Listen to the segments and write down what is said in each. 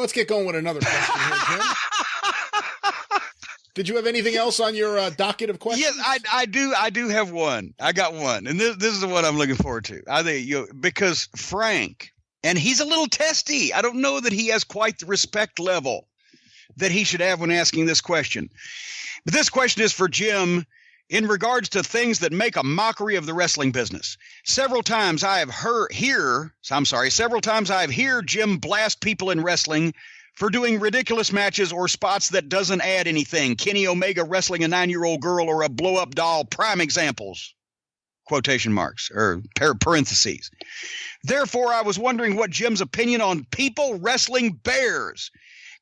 let's get going with another question here, Jim. Did you have anything else on your docket of questions? Yes, I do have one. I got one, and this is the one I'm looking forward to. I think because Frank, and he's a little testy. I don't know that he has quite the respect level that he should have when asking this question. But this question is for Jim in regards to things that make a mockery of the wrestling business. Several times I have heard Jim blast people in wrestling for doing ridiculous matches or spots that doesn't add anything. Kenny Omega wrestling a 9-year-old girl or a blow-up doll, prime examples. Quotation marks or parentheses. Therefore, I was wondering what Jim's opinion on people wrestling bears,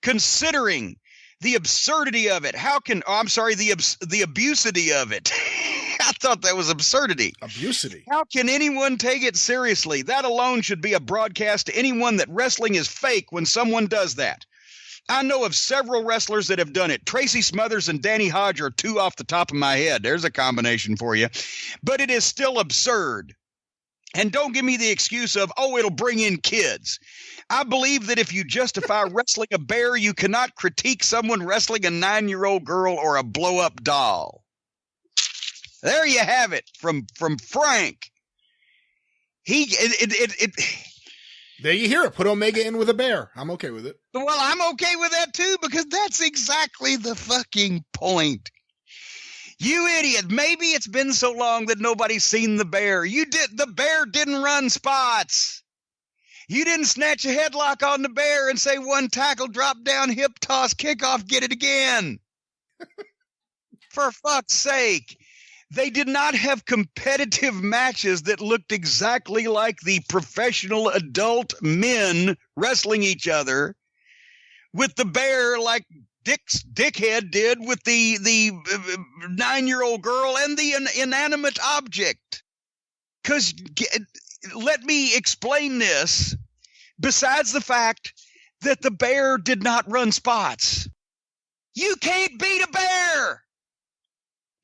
considering the absurdity of it. The abusity of it. I thought that was absurdity. Abusity. How can anyone take it seriously? That alone should be a broadcast to anyone that wrestling is fake when someone does that. I know of several wrestlers that have done it. Tracy Smothers and Danny Hodge are two off the top of my head. There's a combination for you. But it is still absurd. And don't give me the excuse of, it'll bring in kids. I believe that if you justify wrestling a bear, you cannot critique someone wrestling a 9-year-old girl or a blow-up doll. There you have it from Frank. There you hear it. Put Omega in with a bear. I'm okay with it. Well, I'm okay with that too, because that's exactly the fucking point. You idiot. Maybe it's been so long that nobody's seen the bear. The bear didn't run spots. You didn't snatch a headlock on the bear and say one tackle, drop down, hip toss, kickoff, get it again. For fuck's sake. They did not have competitive matches that looked exactly like the professional adult men wrestling each other with the bear like Dickhead did with the 9-year-old girl and the inanimate object. Because let me explain this. Besides the fact that the bear did not run spots, you can't beat a bear.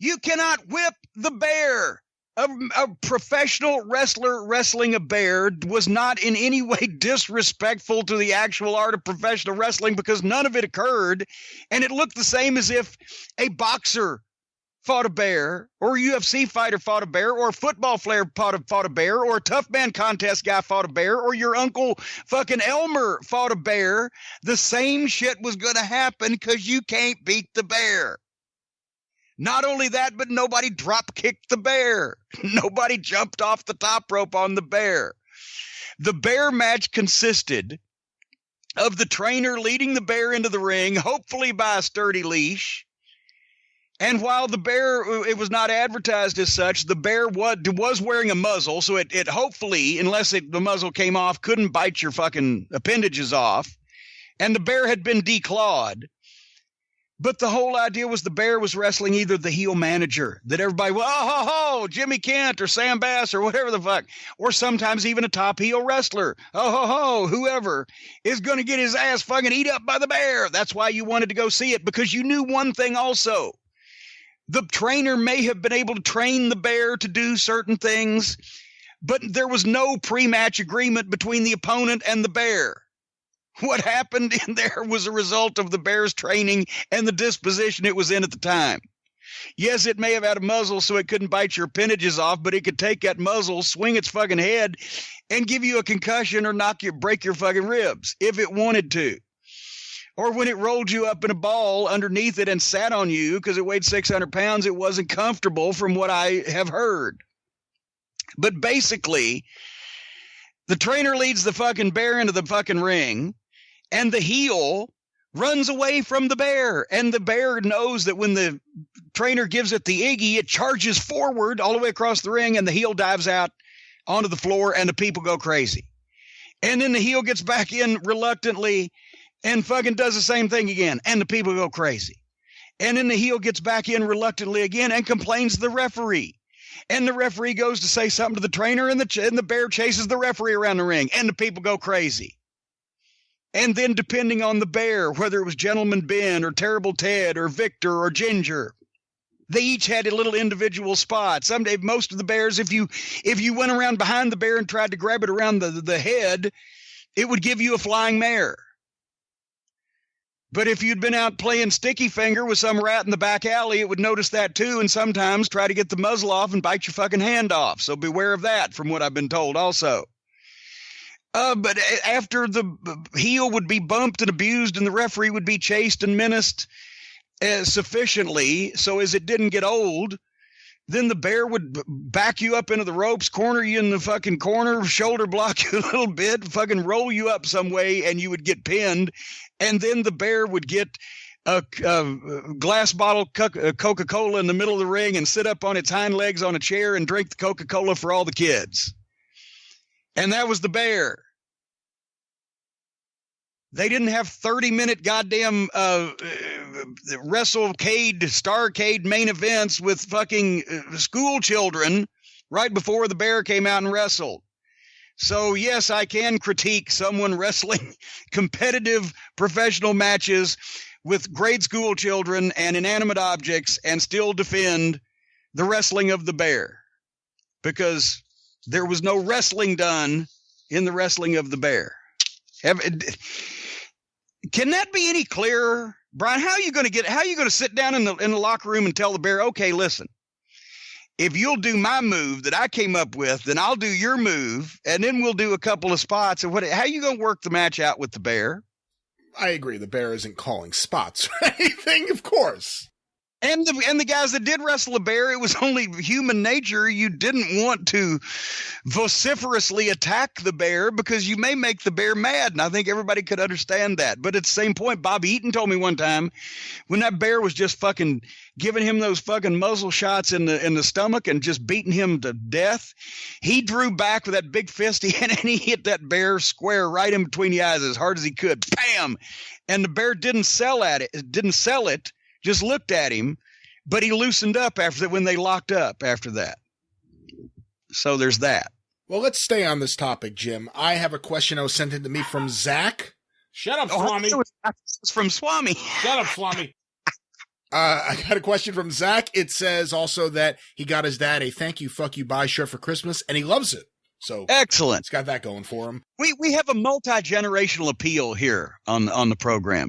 You cannot whip the bear. A professional wrestler wrestling a bear was not in any way disrespectful to the actual art of professional wrestling because none of it occurred. And it looked the same as if a boxer fought a bear, or a UFC fighter fought a bear, or a football player fought a bear, or a tough man contest guy fought a bear, or your uncle fucking Elmer fought a bear. The same shit was going to happen because you can't beat the bear. Not only that, but nobody drop kicked the bear. Nobody jumped off the top rope on the bear. The bear match consisted of the trainer leading the bear into the ring, hopefully by a sturdy leash. And while the bear, it was not advertised as such, the bear was wearing a muzzle, so it hopefully, unless the muzzle came off, couldn't bite your fucking appendages off. And the bear had been declawed. But the whole idea was the bear was wrestling either the heel manager, that everybody, Jimmy Kent or Sam Bass or whatever the fuck, or sometimes even a top heel wrestler, whoever is going to get his ass fucking eat up by the bear. That's why you wanted to go see it, because you knew one thing also. The trainer may have been able to train the bear to do certain things, but there was no pre-match agreement between the opponent and the bear. What happened in there was a result of the bear's training and the disposition it was in at the time. Yes, it may have had a muzzle so it couldn't bite your appendages off, but it could take that muzzle, swing its fucking head, and give you a concussion or break your fucking ribs if it wanted to. Or when it rolled you up in a ball underneath it and sat on you because it weighed 600 pounds, it wasn't comfortable from what I have heard. But basically, the trainer leads the fucking bear into the fucking ring, and the heel runs away from the bear. And the bear knows that when the trainer gives it the Iggy, it charges forward all the way across the ring, and the heel dives out onto the floor, and the people go crazy. And then the heel gets back in reluctantly and fucking does the same thing again, and the people go crazy. And then the heel gets back in reluctantly again and complains to the referee. And the referee goes to say something to the trainer, and the bear chases the referee around the ring, and the people go crazy. And then depending on the bear, whether it was Gentleman Ben or Terrible Ted or Victor or Ginger, they each had a little individual spot. Someday, most of the bears, if you went around behind the bear and tried to grab it around the head, it would give you a flying mare. But if you'd been out playing sticky finger with some rat in the back alley, it would notice that too, and sometimes try to get the muzzle off and bite your fucking hand off. So beware of that, from what I've been told also. But after the heel would be bumped and abused and the referee would be chased and menaced sufficiently so as it didn't get old, then the bear would back you up into the ropes, corner you in the fucking corner, shoulder block you a little bit, fucking roll you up some way, and you would get pinned. And then the bear would get a glass bottle Coca-Cola in the middle of the ring and sit up on its hind legs on a chair and drink the Coca-Cola for all the kids. And that was the bear. They didn't have 30-minute goddamn WrestleCade, Starcade main events with fucking school children right before the bear came out and wrestled. So, yes, I can critique someone wrestling competitive professional matches with grade school children and inanimate objects and still defend the wrestling of the bear, because there was no wrestling done in the wrestling of the bear. Can that be any clearer, Brian? How are you going to sit down in the locker room and tell the bear, okay, listen, if you'll do my move that I came up with, then I'll do your move, and then we'll do a couple of spots. And how are you going to work the match out with the bear? I agree. The bear isn't calling spots or anything, of course. And the guys that did wrestle a bear, it was only human nature. You didn't want to vociferously attack the bear because you may make the bear mad. And I think everybody could understand that. But at the same point, Bob Eaton told me one time when that bear was just fucking giving him those fucking muzzle shots in the stomach and just beating him to death, he drew back with that big fist he had and he hit that bear square right in between the eyes as hard as he could. Bam! And the bear didn't sell it. Just looked at him, but he loosened up when they locked up after that. So there's that. Well, let's stay on this topic, Jim. I have a question that was sent in to me from Zach. Shut up, Swami. It's from Swami. Shut up, Swami. I got a question from Zach. It says also that he got his dad a thank you, fuck you, bye shirt for Christmas, and he loves it. So excellent. It's got that going for him. We have a multi-generational appeal here on the program.